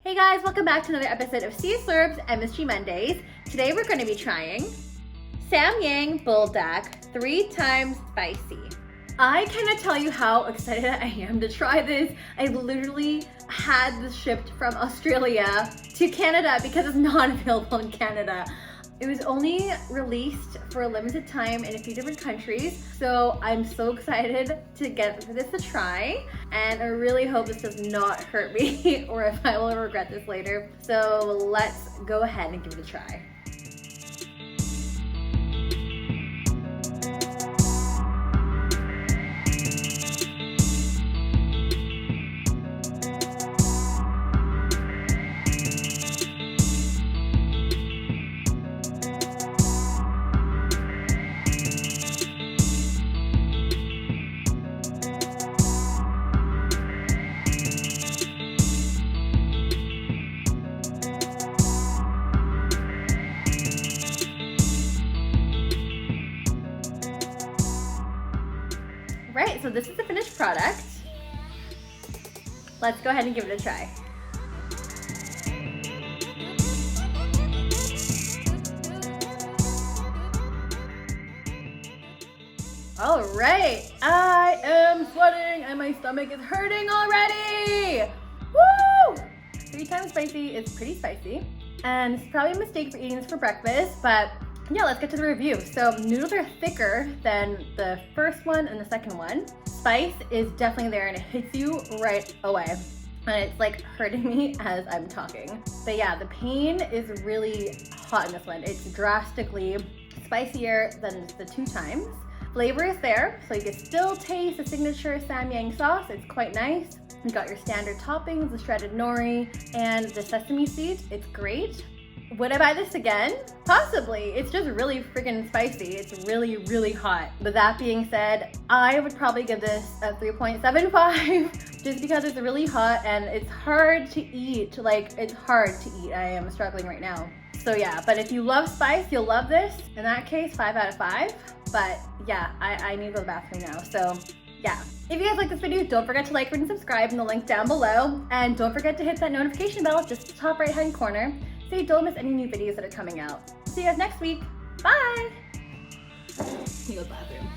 Hey guys, welcome back to another episode of Sea Slurps MSG Mondays. Today we're going to be trying Samyang Buldak 3 times spicy. I cannot tell you how excited I am to try this. I literally had this shipped from Australia to Canada because it's not available in Canada. It was only released for a limited time in a few different countries, so I'm so excited to get this a try, and I really hope this does not hurt me or if I will regret this later. So let's go ahead and give it a try. Right, so this is the finished product. Let's go ahead and give it a try. All right, I am sweating and my stomach is hurting already. Woo! 3 times spicy is pretty spicy, and it's probably a mistake for eating this for breakfast, but yeah, let's get to the review. So noodles are thicker than the first one and the second one. Spice is definitely there and it hits you right away. And it's like hurting me as I'm talking. But yeah, the pain is really hot in this one. It's drastically spicier than the 2 times. Flavor is there, so you can still taste the signature Samyang sauce. It's quite nice. You got your standard toppings, the shredded nori, and the sesame seeds. It's great. Would I buy this again? Possibly. It's just really freaking spicy. It's really, really hot. But that being said, I would probably give this a 3.75 just because it's really hot and it's hard to eat. Like, it's hard to eat. I am struggling right now. So yeah, but if you love spice, you'll love this. In that case, 5 out of 5. But yeah, I need to go to the bathroom now. So yeah. If you guys like this video, don't forget to like, rate, and subscribe in the link down below. And don't forget to hit that notification bell just at the top right-hand corner so you don't miss any new videos that are coming out. See you guys next week. Bye! He goes to the bathroom.